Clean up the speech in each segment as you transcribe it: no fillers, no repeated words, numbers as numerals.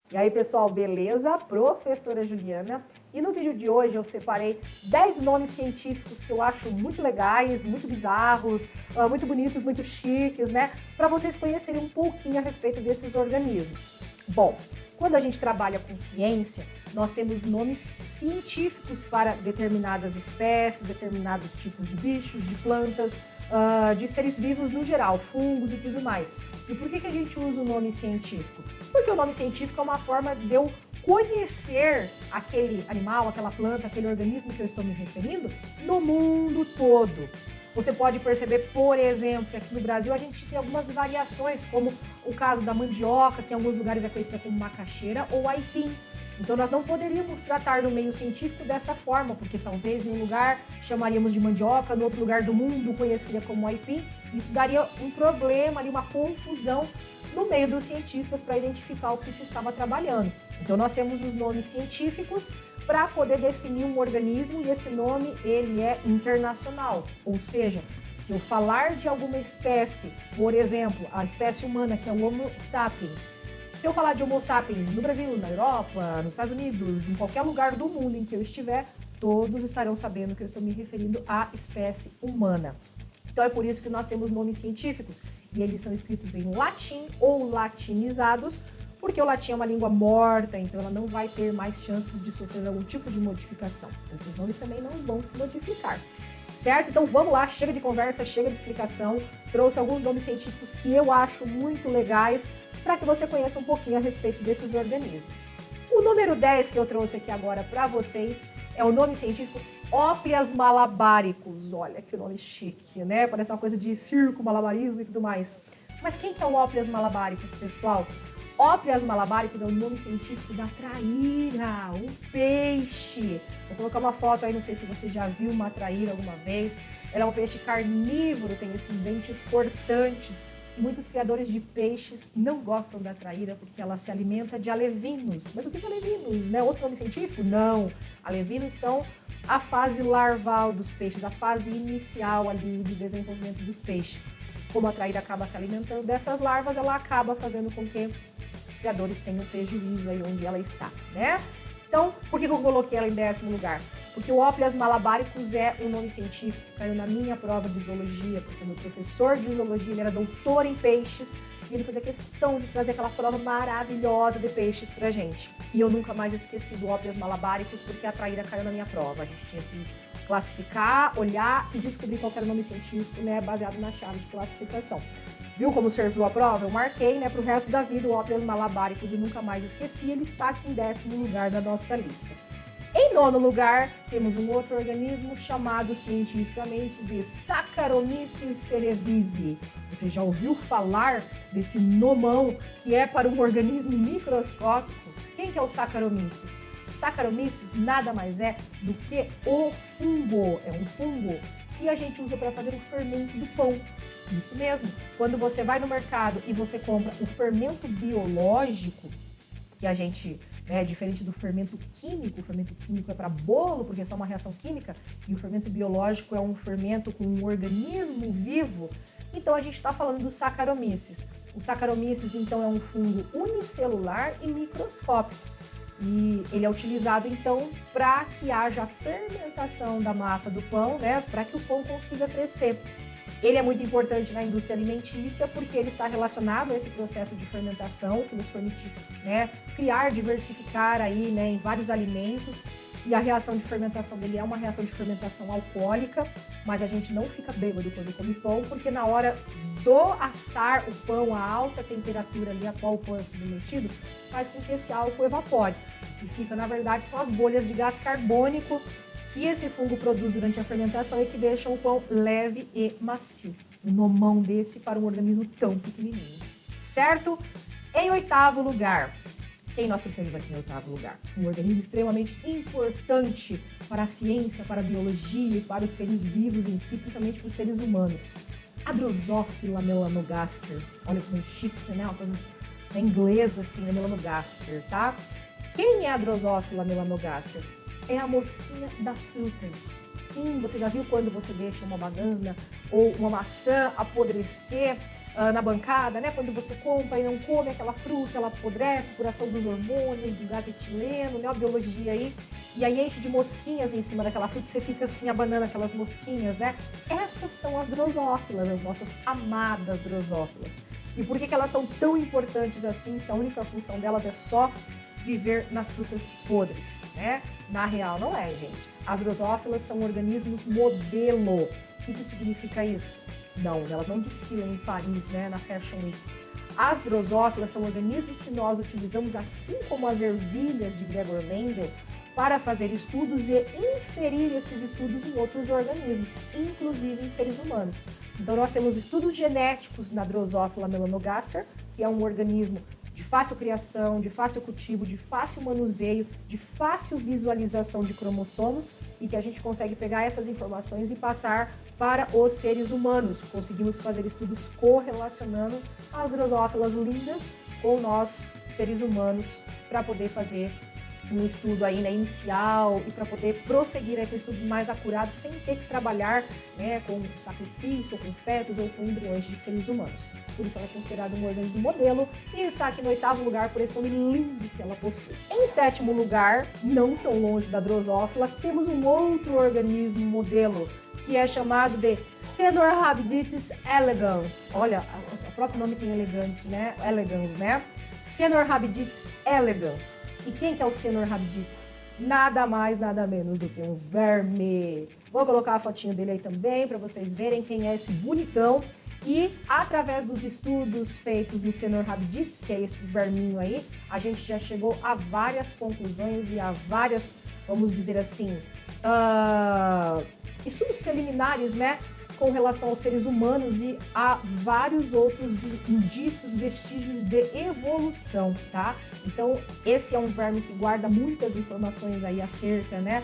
E aí, pessoal, beleza? Professora Juliana. E no vídeo de hoje eu separei 10 nomes científicos que eu acho muito legais, muito bizarros, muito bonitos, muito chiques, né? Para vocês conhecerem um pouquinho a respeito desses organismos. Bom, quando a gente trabalha com ciência, nós temos nomes científicos para determinadas espécies, determinados tipos de bichos, de plantas, de seres vivos no geral, fungos e tudo mais. E por que a gente usa o nome científico? Porque o nome científico é uma forma de eu conhecer aquele animal, aquela planta, aquele organismo que eu estou me referindo no mundo todo. Você pode perceber, por exemplo, que aqui no Brasil a gente tem algumas variações, como o caso da mandioca, que em alguns lugares é conhecida como macaxeira ou aipim. Então nós não poderíamos tratar no meio científico dessa forma, porque talvez em um lugar chamaríamos de mandioca, no outro lugar do mundo conhecida como aipim. Isso daria um problema ali, uma confusão no meio dos cientistas para identificar o que se estava trabalhando. Então nós temos os nomes científicos para poder definir um organismo e esse nome ele é internacional, ou seja, se eu falar de alguma espécie, por exemplo, a espécie humana que é o Homo sapiens, se eu falar de Homo sapiens no Brasil, na Europa, nos Estados Unidos, em qualquer lugar do mundo em que eu estiver, todos estarão sabendo que eu estou me referindo à espécie humana. Então é por isso que nós temos nomes científicos e eles são escritos em latim ou latinizados, porque o latim é uma língua morta, então ela não vai ter mais chances de sofrer algum tipo de modificação. Então esses nomes também não vão se modificar. Certo? Então vamos lá, chega de conversa, chega de explicação. Trouxe alguns nomes científicos que eu acho muito legais para que você conheça um pouquinho a respeito desses organismos. O número 10 que eu trouxe aqui agora para vocês é o nome científico Óplias malabaricus. Olha que nome chique, né? Parece uma coisa de circo, malabarismo e tudo mais. Mas quem que é o Óplias malabaricus, pessoal? Óplias malabaricus é o nome científico da traíra, um peixe. Vou colocar uma foto aí, não sei se você já viu uma traíra alguma vez. Ela é um peixe carnívoro, tem esses dentes cortantes. Muitos criadores de peixes não gostam da traíra porque ela se alimenta de alevinos. Mas o que é alevinos? Né? Outro nome científico? Não. Alevinos são a fase larval dos peixes, a fase inicial ali de desenvolvimento dos peixes. Como a traíra acaba se alimentando dessas larvas, ela acaba fazendo com que os criadores tenham prejuízo aí onde ela está, né? Então, por que eu coloquei ela em 10º lugar? Porque o Óplias malabaricus é um nome científico que caiu na minha prova de zoologia, porque meu professor de zoologia ele era doutor em peixes e ele fazia questão de trazer aquela prova maravilhosa de peixes pra gente. E eu nunca mais esqueci do Óplias malabaricus porque a traíra caiu na minha prova. A gente tinha que classificar, olhar e descobrir qual era o nome científico, né, baseado na chave de classificação. Viu como serviu a prova? Eu marquei, né, para o resto da vida o Óplias malabaricus e nunca mais esqueci. Ele está aqui em 10º lugar da nossa lista. Em 9º lugar, temos um outro organismo chamado cientificamente de Saccharomyces cerevisiae. Você já ouviu falar desse nomão que é para um organismo microscópico? Quem que é o Saccharomyces? O Saccharomyces nada mais é do que o fungo. É um fungo que a gente usa para fazer o fermento do pão. Isso mesmo. Quando você vai no mercado e você compra o fermento biológico, que a gente, né, diferente do fermento químico, o fermento químico é para bolo, porque é só uma reação química, e o fermento biológico é um fermento com um organismo vivo. Então a gente está falando do Saccharomyces. O Saccharomyces, então, é um fungo unicelular e microscópico. E ele é utilizado, então, para que haja a fermentação da massa do pão, né, para que o pão consiga crescer. Ele é muito importante na indústria alimentícia porque ele está relacionado a esse processo de fermentação que nos permite, né, criar, diversificar aí, né, em vários alimentos. E a reação de fermentação dele é uma reação de fermentação alcoólica, mas a gente não fica bêbado quando come pão, porque na hora do assar o pão a alta temperatura ali a qual o pão é submetido, faz com que esse álcool evapore. O que fica, na verdade, são as bolhas de gás carbônico que esse fungo produz durante a fermentação e que deixam o pão leve e macio. Um nomão desse para um organismo tão pequenininho, certo? Em 8º lugar, quem nós trouxemos aqui em 8º lugar? Um organismo extremamente importante para a ciência, para a biologia e para os seres vivos em si, principalmente para os seres humanos. A Drosophila melanogaster. Olha que chique, né? Uma coisa inglesa assim, né? Melanogaster, tá? Quem é a Drosophila melanogaster? É a mosquinha das frutas. Sim, você já viu quando você deixa uma banana ou uma maçã apodrecer na bancada, né? Quando você compra e não come aquela fruta, ela apodrece por ação dos hormônios, do gás etileno, né? A biologia aí. E aí enche de mosquinhas em cima daquela fruta, você fica assim abanando aquelas mosquinhas, né? Essas são as drosófilas, as nossas amadas drosófilas. E por que elas são tão importantes assim, se a única função delas é só viver nas frutas podres, né? Na real, não é, gente. As drosófilas são organismos modelo. O que significa isso? Não, elas não desfilam em Paris, né, na Fashion Week. As drosófilas são organismos que nós utilizamos, assim como as ervilhas de Gregor Mendel, para fazer estudos e inferir esses estudos em outros organismos, inclusive em seres humanos. Então, nós temos estudos genéticos na Drosophila melanogaster, que é um organismo de fácil criação, de fácil cultivo, de fácil manuseio, de fácil visualização de cromossomos e que a gente consegue pegar essas informações e passar para os seres humanos. Conseguimos fazer estudos correlacionando as drosófilas lindas com nós, seres humanos, para poder fazer um estudo aí, né, inicial e para poder prosseguir com estudos mais acurados sem ter que trabalhar, né, com sacrifício, ou com fetos ou com embriões de seres humanos. Por isso ela é considerada um organismo modelo e está aqui no 8º lugar por esse nome lindo que ela possui. Em 7º lugar, não tão longe da drosófila, temos um outro organismo modelo que é chamado de Caenorhabditis elegans. Olha, o próprio nome tem elegante, né? Elegans, né? Caenorhabditis elegans. E quem que é o Caenorhabditis? Nada mais, nada menos do que um verme. Vou colocar a fotinha dele aí também para vocês verem quem é esse bonitão. E através dos estudos feitos no Caenorhabditis, que é esse verminho aí, a gente já chegou a várias conclusões e a várias, vamos dizer assim, estudos preliminares, né, com relação aos seres humanos e a vários outros indícios, vestígios de evolução, tá? Então, esse é um verme que guarda muitas informações aí acerca, né,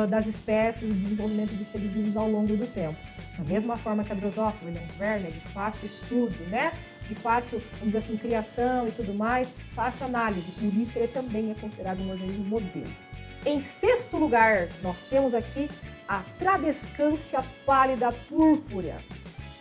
das espécies e do desenvolvimento dos seres vivos ao longo do tempo. Da mesma forma que a drosófila, ele é um verme de fácil estudo, né? De fácil, vamos dizer assim, criação e tudo mais, fácil análise. Por isso, ele também é considerado um organismo modelo. Em 6º lugar, nós temos aqui a Tradescância pálida púrpura.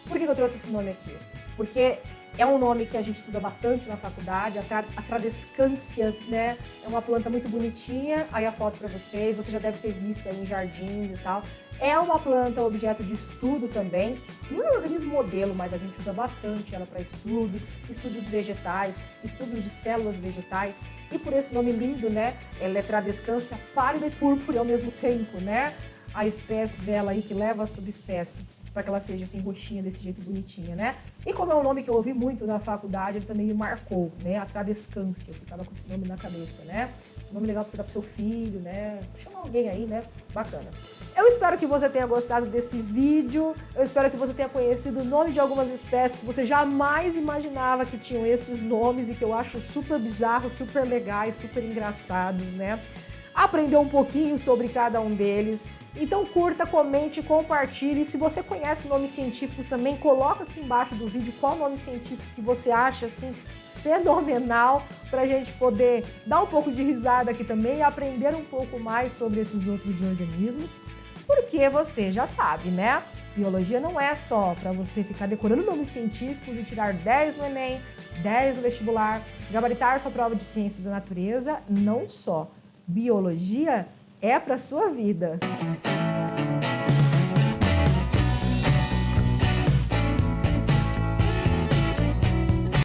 Por que eu trouxe esse nome aqui? Porque é um nome que a gente estuda bastante na faculdade, a Tradescância, né? É uma planta muito bonitinha, aí a foto para vocês, você já deve ter visto aí em jardins e tal. É uma planta objeto de estudo também, não é um organismo modelo, mas a gente usa bastante ela para estudos, estudos vegetais, estudos de células vegetais, e por esse nome lindo, né? Ela é Tradescância pálida e púrpura ao mesmo tempo, né? A espécie dela aí que leva a subespécie para que ela seja assim roxinha, desse jeito bonitinha, né? E como é um nome que eu ouvi muito na faculdade, ele também me marcou, né? A Tradescância, eu ficava com esse nome na cabeça, né? Um nome legal para você dar pro seu filho, né? Chama alguém aí, né? Bacana. Eu espero que você tenha gostado desse vídeo, eu espero que você tenha conhecido o nome de algumas espécies que você jamais imaginava que tinham esses nomes e que eu acho super bizarros, super legais, super engraçados, né? Aprender um pouquinho sobre cada um deles. Então curta, comente, compartilhe. Se você conhece nomes científicos também, coloca aqui embaixo do vídeo qual nome científico que você acha assim fenomenal para a gente poder dar um pouco de risada aqui também e aprender um pouco mais sobre esses outros organismos. Porque você já sabe, né? Biologia não é só para você ficar decorando nomes científicos e tirar 10 no Enem, 10 no vestibular, gabaritar sua prova de ciência da natureza, não só. Biologia é para sua vida.